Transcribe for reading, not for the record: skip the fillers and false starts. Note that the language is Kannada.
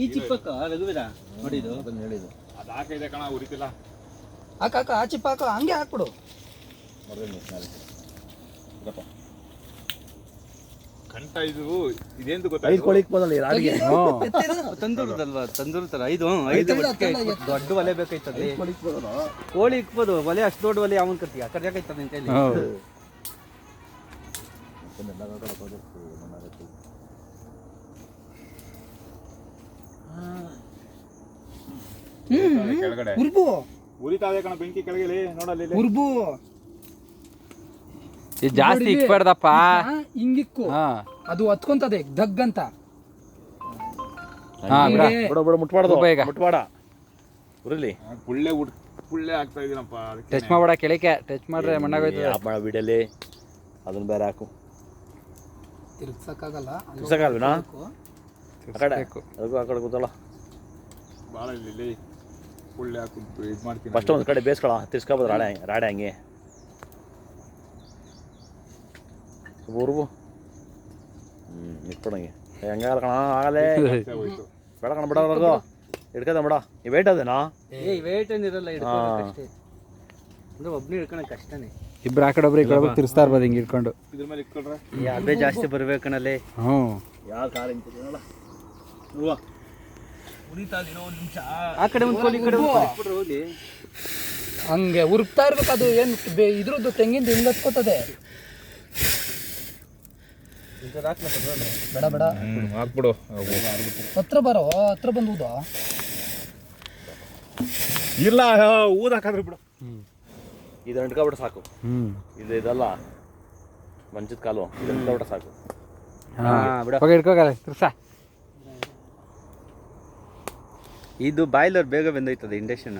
ಈ ಚಿಪ್ಪಕ್ಕ ರಘುವೀರ ನೋಡಿದು ಹೇಳಿದ್ದು ಅದು ಹಾಕಿದೆ ಕಣ ಉರಿತಿಲ್ಲ. ಹಾಕ ಆ ಚಿಪ್ಪ ಹಾಕ ಹಂಗೆ ಹಾಕ್ಬಿಡು. ಕಂಠ ಇದು ಇದೇಂದು ಗೊತ್ತಾ? 5 ಕೋಳಿ ಇಕ್ಬೋದಲ್ಲ ಈ ರಾಡಿಗೆ. ತಂದೂರದಲ್ವಾ ತಂದೂರು ತರ ಐದು ದೊಡ್ಡ ಒಲೆ ಬೇಕಾಯ್ತದೆ. ಕೋಳಿ ಇಕ್ಬೋದು, ಒಲೆ ಅಷ್ಟು ದೊಡ್ಡ ಒಲೆ ಯಾವನ್ ಕರ್ತೀಯ ಕರ್ಯಾಕೈತದ ಅಂತ ಹೇಳಿ. ಕೆಳಗಡೆ ಉರ್ಬು ಉರಿತಾ ಇದೆ ಕಣ ಬೆಂಕಿ ಕೆಳಗೆ ನೋಡಲ್ಲಿ. ಉರ್ಬು ಜಾಸ್ತಿ ಇಕ್ಬಾರ್ದಪ್ಪ. ಹಿಂಗಿಕ್ಕು ಅದು ಹತ್ಕೊಂತದೆ ದಗ್ ಅಂತ. ಬಿಡ ಮುಟ್ಬಾರ್ದು, ಮುಟ್ಬೇಡ ಉರಿಲಿ. ಪುಳ್ಳೆ ಆಗ್ತಾ ಇದೀನಪ್ಪ. ಟಚ್ ಮಾಡಬೇಡ, ಕೆಳಕ್ಕೆ ಟಚ್ ಮಾಡ್ರೆ ಮಣ್ಣಾಗೋಯ್ತದೆ. ಆಫ್ ಮಾಡೋ ವಿಡಿಯೋಲಿ ಅದನ್ನ ಬೇರೆ ಹಾಕು. ತಿರ್ಗ್ಸಕ್ಕಾಗಲ್ವಿನಾ ಆ ಕಡೆ ಆ ಕಡೆ ಕೂತಲ್ಲ. ಭಾಳ ಇಲ್ಲಿ ಪುಳ್ಳೆ ಹಾಕು ಇದು ಮಾಡ್ತೀನಿ. ಫಸ್ಟ್ ಒಂದು ಕಡೆ ಬೇಯಿಸ್ಕೊಳ, ತಿರ್ಸ್ಕೊಬೋದು ರಾಡೆ ಹಂಗೆ ಉರ್ಬು. ಇಟ್ಬಿಡಂಗೆ ಹಂಗಾಗಲ್ಲ ಕಣ, ಆಗಲೇ ಹೋಯ್ತು. ಬೇಡ ಕಣ, ಬಿಡ ರಘು ಹಿಡ್ಕದ ಬಿಡ. ಈ ವೇಟ್ ಅದೇನಾ? ವೇಟ್ ಏನಿರಲ್ಲ, ಹಿಡ್ಕೊಳಕ್ಕಷ್ಟೇ. ಅಂದ್ರೆ ಒಬ್ನೇ ಹಿಡ್ಕೊಳಕ್ ಕಷ್ಟನೇ. ಇಬ್ರು ಆ ಕಡೆ ಒಬ್ರು ಈ ಕಡೆ ಒಬ್ರು ತಿರ್ಸ್ತಾ ಇರ್ಬೋದು ಹಿಂಗೆ ಇಟ್ಕೊಂಡು. ಇದ್ರ ಮೇಲೆ ಇಟ್ಕೊಳ್ರೆ ಅದೇ ಜಾಸ್ತಿ ಬರ್ಬೇಕಣಲ್ಲಿ. ಯಾರು ಕಾರ್ ಹಿಂಗೆ ಆ ಕಡೆ ಒಂದು ಕೋಲಿ, ಈ ಕಡೆ ಹೋಗಿ ಹಂಗೆ ಉರುಕ್ತಾ ಇರ್ಬೇಕು. ಅದು ಏನು ಇದ್ರದ್ದು ತೆಂಗಿಂದ ಹಿಂಗೆ ಹತ್ಕೋತದೆ. ಬೇಡ ಬೇಡ ಹಾಕ್ಬಿಡು. ಹತ್ರ ಬರೋ, ಹತ್ರ ಬಂದು ಇಲ್ಲ ಊದ ಹಾಕಾದ್ರೆ ಬಿಡು. ಇದು ಅಂಟ್ಕೊಬಿಟ್ರೆ ಸಾಕು. ಇದಲ್ಲ ಮಂಚದ ಕಾಲು, ಇದು ಅಂಟ್ಕೊಬಿಟ್ರೆ ಸಾಕು. ಹಿಡ್ಕೋಗಲ್ಲ ತಿರ್ಸ. ಇದು ಬಾಯ್ಲರ್ ಬೇಗ ಬೆಂದೋಯ್ತದೆ ಇಂಡಕ್ಷನ್.